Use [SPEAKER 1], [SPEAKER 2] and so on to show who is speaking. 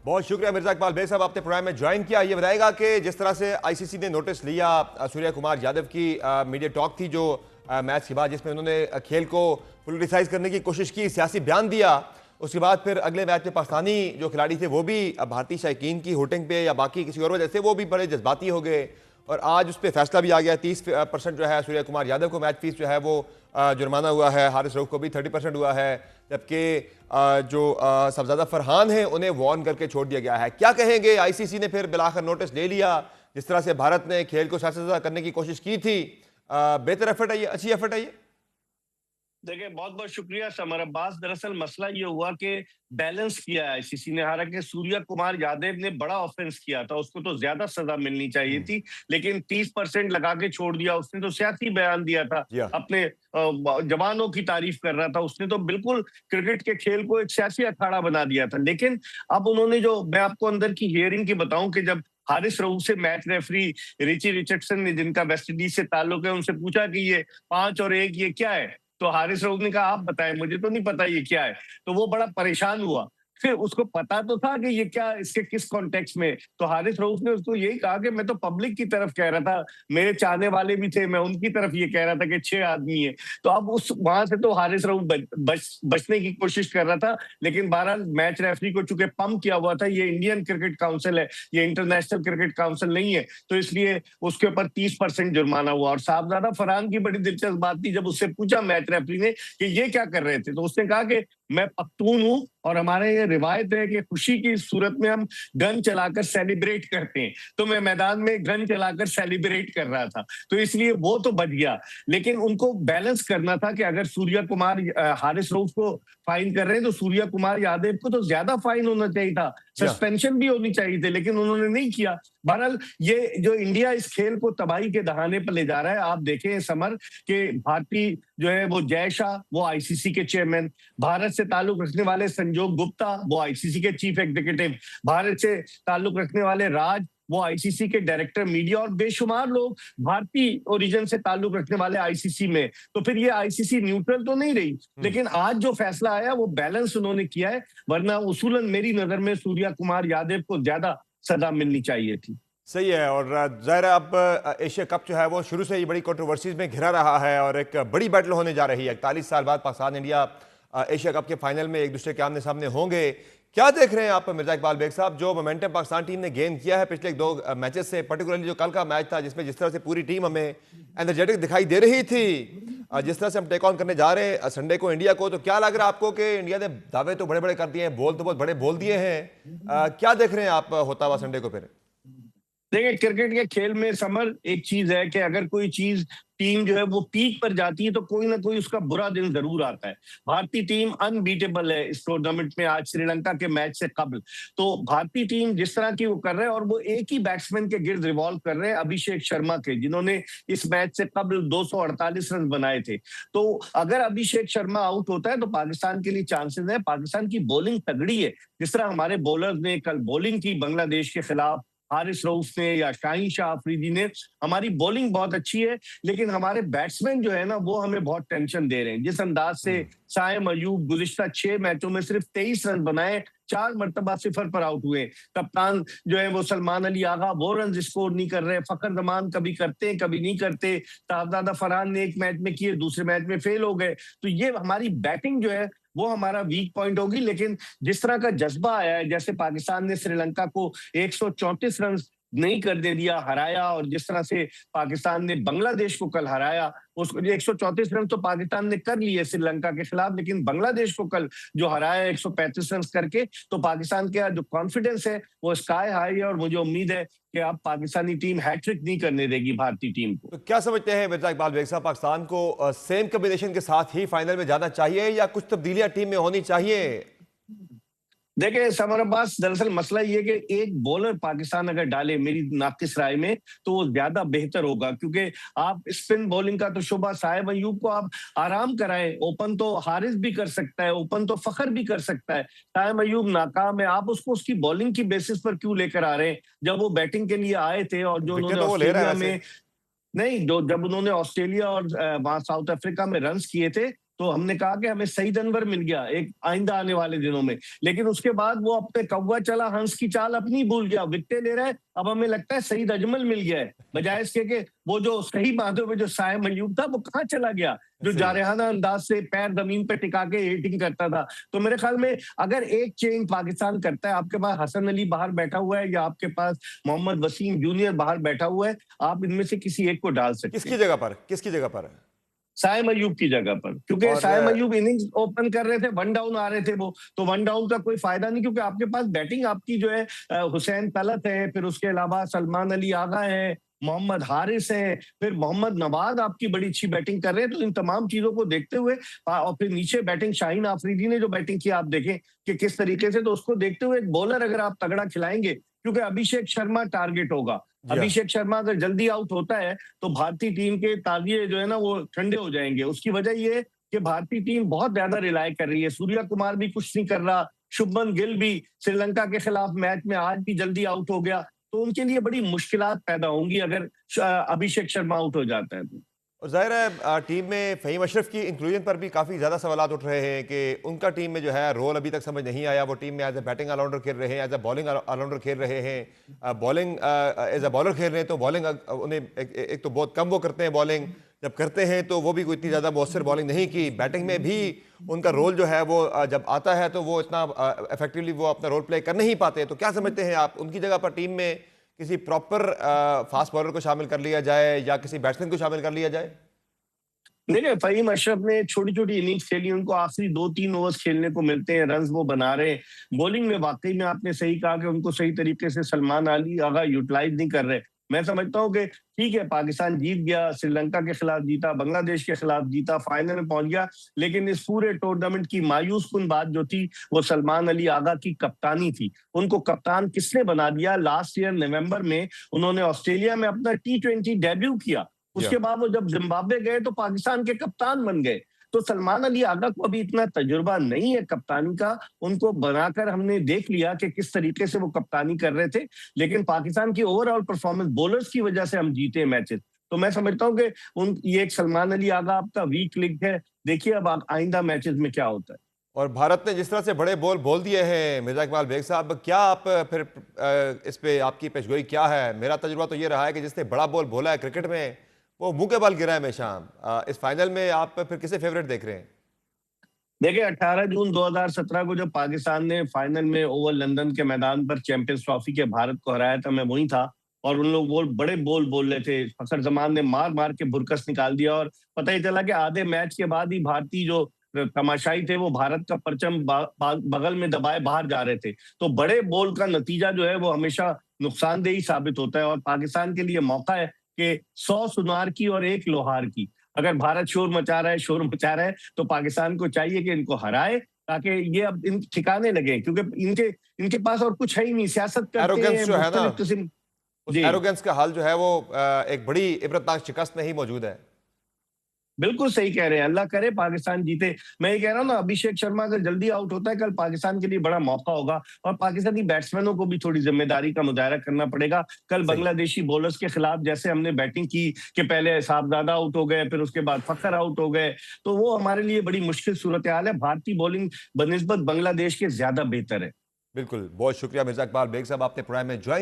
[SPEAKER 1] बहुत शुक्रिया मिर्जा इकबाल बेग साहब, आपने प्रोग्राम में ज्वाइन किया। ये बताएगा कि जिस तरह से आईसीसी ने नोटिस लिया सूर्य कुमार यादव की मीडिया टॉक थी जो मैच के बाद, जिसमें उन्होंने खेल को पोलिटिसाइज करने की कोशिश की, सियासी बयान दिया। उसके बाद फिर अगले मैच में पाकिस्तानी जो खिलाड़ी थे वो भी भारतीय शायकीन की होटिंग पे या बाकी किसी और वजह से वो भी बड़े जज्बाती हो गए और आज उस पर फैसला भी आ गया। 30% जो है सूर्य कुमार यादव को मैच फीस जो है वो जुर्माना हुआ है, हारिस रऊफ को भी 30% हुआ है, जबकि जो सबजादा फरहान हैं उन्हें वार्न करके छोड़ दिया गया है। क्या कहेंगे? आईसीसी ने फिर बिलाखिर नोटिस ले लिया। जिस तरह से भारत ने खेल को सियासतदा करने की कोशिश की थी, बेहतर एफर्ट है ये, अच्छी एफर्ट है ये?
[SPEAKER 2] देखिए, बहुत बहुत शुक्रिया समर अब्बास। दरअसल मसला ये हुआ कि बैलेंस किया है आईसीसी ने। हालांकि सूर्य कुमार यादव ने बड़ा ऑफेंस किया था, उसको तो ज्यादा सजा मिलनी चाहिए थी, लेकिन 30% लगा के छोड़ दिया। उसने तो सियासी बयान दिया था,
[SPEAKER 1] जी हाँ।
[SPEAKER 2] अपने जवानों की तारीफ कर रहा था। उसने तो बिल्कुल क्रिकेट के खेल को एक सियासी अखाड़ा बना दिया था। लेकिन अब उन्होंने जो, मैं आपको अंदर की हियरिंग की बताऊं कि जब हारिस रऊफ से मैच रेफरी रिची रिचर्डसन ने, जिनका वेस्टइंडीज से ताल्लुक है, उनसे पूछा कि ये 5 और 1 ये क्या है, तो हारिस रऊफ ने कहा आप बताएं, मुझे तो नहीं पता ये क्या है। तो वो बड़ा परेशान हुआ। फिर उसको पता तो था कि ये क्या, इसके किस कॉन्टेक्स्ट में। तो हारिस रऊफ ने उसको यही कहा कि मैं तो पब्लिक की तरफ कह रहा था, मेरे चाहने वाले भी थे, मैं उनकी तरफ ये कह रहा था कि 6 आदमी है। तो अब उस वहां से तो हारिस रऊफ बचने की कोशिश कर रहा था। लेकिन बहरहाल मैच रेफरी को चूंकि पंप किया हुआ था, ये इंडियन क्रिकेट काउंसिल है, ये इंटरनेशनल क्रिकेट काउंसिल नहीं है, तो इसलिए उसके ऊपर 30% जुर्माना हुआ। और साहबजादा फरहान की बड़ी दिलचस्प बात थी, जब उससे पूछा मैच रेफरी ने कि ये क्या कर रहे थे, तो उसने कहा कि मैं पख्तून हूं और हमारे ये रिवायत है कि खुशी की सूरत में हम गन चलाकर सेलिब्रेट करते हैं, तो मैं मैदान में गन चलाकर सेलिब्रेट कर रहा था, तो इसलिए वो तो बच गया। लेकिन उनको बैलेंस करना था कि अगर सूर्य कुमार हारिस रऊफ को फाइन कर रहे हैं तो सूर्य कुमार यादव को तो ज्यादा फाइन होना चाहिए था,
[SPEAKER 1] जी हाँ।
[SPEAKER 2] सस्पेंशन भी होनी चाहिए थी, लेकिन उन्होंने नहीं किया। बहरहाल ये जो इंडिया इस खेल को तबाही के दहाने पर ले जा रहा है, आप देखें समर के भारतीय जो है वो जय शाह, वो आईसीसी के चेयरमैन, भारत से ताल्लुक रखने वाले संजोग गुप्ता, वो आईसीसी के चीफ एग्जीक्यूटिव, भारत से ताल्लुक रखने वाले राज, वो आईसीसी के डायरेक्टर मीडिया, और बेशुमार लोग भारतीय ओरिजिन से ताल्लुक रखने वाले आईसीसी में। तो फिर ये आईसीसी न्यूट्रल तो नहीं रही। लेकिन आज जो फैसला आया वो बैलेंस उन्होंने किया है, वरना उसूलन मेरी नजर में सूर्य कुमार यादव को ज्यादा सजा मिलनी चाहिए थी।
[SPEAKER 1] सही है। और ज़ाहिर है अब एशिया कप जो है वो शुरू से ही बड़ी कंट्रोवर्सीज में घिरा रहा है और एक बड़ी बैटल होने जा रही है। 41 साल बाद पाकिस्तान इंडिया एशिया कप के फाइनल में एक दूसरे के आमने सामने होंगे। क्या देख रहे हैं आप मिर्जा इकबाल बेग साहब, जो मोमेंटम पाकिस्तान टीम ने गेन किया है पिछले 2 मैचेस से, पर्टिकुलरली जो कल का मैच था जिसमें जिस तरह से पूरी टीम हमें एनर्जेटिक दिखाई दे रही थी, जिस तरह से हम टेक ऑन करने जा रहे हैं संडे को इंडिया को, तो क्या लग रहा है आपको कि इंडिया ने दावे तो बड़े बड़े कर दिए हैं, बोल तो बहुत बड़े बोल दिए हैं, क्या देख रहे हैं आप होता हुआ संडे को फिर?
[SPEAKER 2] देखिए, क्रिकेट के खेल में समर एक चीज है कि अगर कोई चीज टीम जो है वो पीक पर जाती है तो कोई ना कोई उसका बुरा दिन जरूर आता है। भारतीय टीम अनबीटेबल है इस टूर्नामेंट में, आज श्रीलंका के मैच से कबल। तो भारतीय टीम जिस तरह की वो कर रहे हैं, और वो एक ही बैट्समैन के गिर्द रिवॉल्व कर रहे हैं, अभिषेक शर्मा के, जिन्होंने इस मैच से कबल 248 रन बनाए थे। तो अगर अभिषेक शर्मा आउट होता है तो पाकिस्तान के लिए चांसेस है। पाकिस्तान की बॉलिंग तगड़ी है, जिस तरह हमारे बॉलर्स ने कल बॉलिंग की बांग्लादेश के खिलाफ, हारिस रऊफ ने या शाहीन शाह अफरीदी ने, हमारी बॉलिंग बहुत अच्छी है। लेकिन हमारे बैट्समैन जो है ना वो हमें बहुत टेंशन दे रहे हैं। जिस अंदाज से साइम अयूब गुज़िश्ता 6 मैचों में सिर्फ 23 रन बनाए, 4 मरतबा 0 पर आउट हुए। कप्तान जो है वो सलमान अली आगा वो रन स्कोर नहीं कर रहे। फखर जमान कभी करते हैं कभी नहीं करते। साहबजादा फरहान ने एक मैच में किए, दूसरे मैच में फेल हो गए। तो ये हमारी बैटिंग जो है वो हमारा वीक पॉइंट होगी। लेकिन जिस तरह का जज्बा आया है, जैसे पाकिस्तान ने श्रीलंका को 134 रन नहीं कर दे दिया, हराया, और जिस तरह से पाकिस्तान ने बांग्लादेश को कल हराया, उसको 134 रन तो पाकिस्तान ने कर लिए श्रीलंका के खिलाफ, लेकिन बांग्लादेश को कल जो हराया 135 रन करके, तो पाकिस्तान का जो कॉन्फिडेंस है वो स्काई हाई है। और मुझे उम्मीद है कि अब पाकिस्तानी टीम हैट्रिक नहीं करने देगी भारतीय टीम को।
[SPEAKER 1] तो क्या समझते हैं मिर्जा इकबाल बेग साहब, पाकिस्तान को सेम कॉम्बिनेशन के साथ ही फाइनल में जाना चाहिए या कुछ तब्दीलियां टीम में होनी चाहिए?
[SPEAKER 2] देखिए समर अब्बास, दरअसल मसला ये कि एक बॉलर पाकिस्तान अगर डाले, मेरी नाकिस राय में, तो वो ज्यादा बेहतर होगा। क्योंकि आप स्पिन बॉलिंग का तो शुबा, साहिब अयूब को आप आराम कराएं, ओपन तो हारिस भी कर सकता है, ओपन तो फखर भी कर सकता है। साहिब अयूब नाकाम है, आप उसको उसकी बॉलिंग की बेसिस पर क्यों लेकर आ रहे हैं? जब वो बैटिंग के लिए आए थे और जो
[SPEAKER 1] विकेट
[SPEAKER 2] उन्होंने
[SPEAKER 1] तो वो ले रहा है
[SPEAKER 2] ऑस्ट्रेलिया
[SPEAKER 1] वैसे।
[SPEAKER 2] में, नहीं, जो जब उन्होंने ऑस्ट्रेलिया और वहां साउथ अफ्रीका में रन्स किए थे, तो हमने कहा कि हमें सईद अनवर मिल गया एक आइंदा आने वाले दिनों में, लेकिन उसके बाद वो अपने कौवा चला हंस की चाल अपनी भूल गया, विकेटें ले रहा है। अब हमें लगता है सईद अजमल मिल गया है, बजाय इसके कि वो जो सही बातों में जो साइम अयूब था वो कहाँ चला गया, जो जारहाना अंदाज से पैर जमीन पे टिका के हिटिंग करता था। तो मेरे ख्याल में अगर एक चेंज पाकिस्तान करता है, आपके पास हसन अली बाहर बैठा हुआ है या आपके पास मोहम्मद वसीम जूनियर बाहर बैठा हुआ है, आप इनमें से किसी एक को डाल सकते हैं।
[SPEAKER 1] किसकी जगह पर?
[SPEAKER 2] साइम अयूब की जगह पर, क्योंकि साइम अयूब इनिंग्स ओपन कर रहे थे, वन डाउन आ रहे थे वो, तो वन डाउन का कोई फायदा नहीं, क्योंकि आपके पास बैटिंग आपकी जो है हुसैन तलत है, फिर उसके अलावा सलमान अली आगा है, मोहम्मद हारिस है, फिर मोहम्मद नवाज आपकी बड़ी अच्छी बैटिंग कर रहे हैं। तो इन तमाम चीजों को देखते हुए और फिर नीचे बैटिंग शाहीन आफरीदी ने जो बैटिंग की आप देखें कि किस तरीके से, तो उसको देखते हुए एक बॉलर अगर आप तगड़ा खिलाएंगे, क्योंकि अभिषेक शर्मा टारगेट होगा। अभिषेक शर्मा अगर जल्दी आउट होता है तो भारतीय टीम के ताजिए जो है ना वो ठंडे हो जाएंगे। उसकी वजह ये कि भारतीय टीम बहुत ज्यादा रिलाय कर रही है, सूर्या कुमार भी कुछ नहीं कर रहा, शुभमन गिल भी श्रीलंका के खिलाफ मैच में आज भी जल्दी आउट हो गया, तो उनके लिए बड़ी मुश्किलात पैदा होंगी अगर अभिषेक शर्मा आउट हो जाता है तो।
[SPEAKER 1] और जाहिर है टीम में फ़हीम अशरफ की इंक्लूजन पर भी काफ़ी ज़्यादा सवाल उठ रहे हैं कि उनका टीम में जो है रोल अभी तक समझ नहीं आया। वो टीम में एज ए बैटिंग ऑलराउंडर खेल रहे हैं, एज ए बॉलिंग ऑलराउंडर खेल रहे हैं, बॉलिंग एज ए बॉलर खेल रहे हैं, तो बॉलिंग उन्हें एक तो बहुत कम वो करते हैं बॉलिंग, जब करते हैं तो वो भी कोई इतनी ज़्यादा मौसर बॉलिंग नहीं की। बैटिंग में भी उनका रोल जो है वो जब आता है तो वो इतना इफेक्टिवली वो अपना रोल प्ले कर नहीं पाते। तो क्या समझते हैं आप, उनकी जगह पर टीम में किसी प्रॉपर फास्ट बॉलर को शामिल कर लिया जाए या किसी बैट्समैन को शामिल कर लिया जाए?
[SPEAKER 2] देखिए, फहीम अशरफ ने छोटी छोटी इनिंग्स खेली, उनको आखिरी 2-3 ओवर्स खेलने को मिलते हैं, रन्स वो बना रहे हैं। बॉलिंग में वाकई में आपने सही कहा कि उनको सही तरीके से सलमान अली आगा यूटिलाइज नहीं कर रहे। मैं समझता हूँ कि ठीक है, पाकिस्तान जीत गया, श्रीलंका के खिलाफ जीता, बांग्लादेश के खिलाफ जीता, फाइनल में पहुंच गया, लेकिन इस पूरे टूर्नामेंट की मायूस कुन बात जो थी वो सलमान अली आगा की कप्तानी थी। उनको कप्तान किसने बना दिया? लास्ट ईयर नवंबर में उन्होंने ऑस्ट्रेलिया में अपना T20 डेब्यू किया, उसके बाद वो जब जिम्बाब्वे गए तो पाकिस्तान के कप्तान बन गए। तो सलमान अली आगा को अभी इतना तजुर्बा नहीं है कप्तानी का, उनको बनाकर हमने देख लिया कि किस तरीके से वो कप्तानी कर रहे थे, लेकिन पाकिस्तान की ओवरऑल परफॉर्मेंस बॉलर्स की वजह से हम जीते मैचेस। तो मैं समझता हूँ कि ये एक सलमान अली आगा आपका वीक लिंक है। देखिए अब आइंदा मैचेस में क्या होता है।
[SPEAKER 1] और भारत ने जिस तरह से बड़े बॉल बोल दिए हैं मिर्जा इकबाल बेग साहब, क्या आप फिर इस पे आपकी पेशगोई क्या है? मेरा तजुर्बा तो ये रहा है कि जिसने बड़ा बॉल बोला है क्रिकेट में वो मुंह के बल गिरा है हमेशा। इस फाइनल में आप फिर किसे फेवरेट देख रहे हैं?
[SPEAKER 2] देखिए 18 जून 2017 को जब पाकिस्तान ने फाइनल में ओवल लंदन के मैदान पर चैंपियंस ट्रॉफी के भारत को हराया था, मैं वहीं था, और उन लोग बड़े बोल रहे थे। फखर जमान ने मार मार के बुरकस निकाल दिया और पता ही चला कि आधे मैच के बाद ही भारतीय जो तमाशाई थे वो भारत का परचम बगल में दबाए बाहर जा रहे थे। तो बड़े बोल का नतीजा जो है वो हमेशा नुकसानदेही साबित होता है, और पाकिस्तान के लिए मौका है कि 100 सुनार की और 1 लोहार की। अगर भारत शोर मचा रहा है तो पाकिस्तान को चाहिए कि इनको हराए, ताकि ये अब इन ठिकाने लगे, क्योंकि इनके पास और कुछ है ही नहीं। सियासत करते हैं
[SPEAKER 1] जो है ना,
[SPEAKER 2] किस्म,
[SPEAKER 1] उस एरोगेंस का हाल जो है वो एक बड़ी इबरतनाक शिकस्त में ही मौजूद है।
[SPEAKER 2] बिल्कुल सही कह रहे हैं, अल्लाह करे पाकिस्तान जीते। मैं ये कह रहा हूँ ना, अभिषेक शर्मा अगर जल्दी आउट होता है कल, पाकिस्तान के लिए बड़ा मौका होगा, और पाकिस्तानी बैट्समैनों को भी थोड़ी जिम्मेदारी का मुजाहरा करना पड़ेगा। कल बांग्लादेशी बॉलर्स के खिलाफ जैसे हमने बैटिंग की कि पहले साहबजादा आउट हो गए, फिर उसके बाद फखर आउट हो गए, तो वो हमारे लिए बड़ी मुश्किल सूरत हाल है। भारतीय बॉलिंग बनिस्बत बांग्लादेश के ज्यादा बेहतर है।
[SPEAKER 1] बिल्कुल, बहुत शुक्रिया मिर्जा इकबाल बेग साहब, आपने प्रोग्राम में ज्वाइन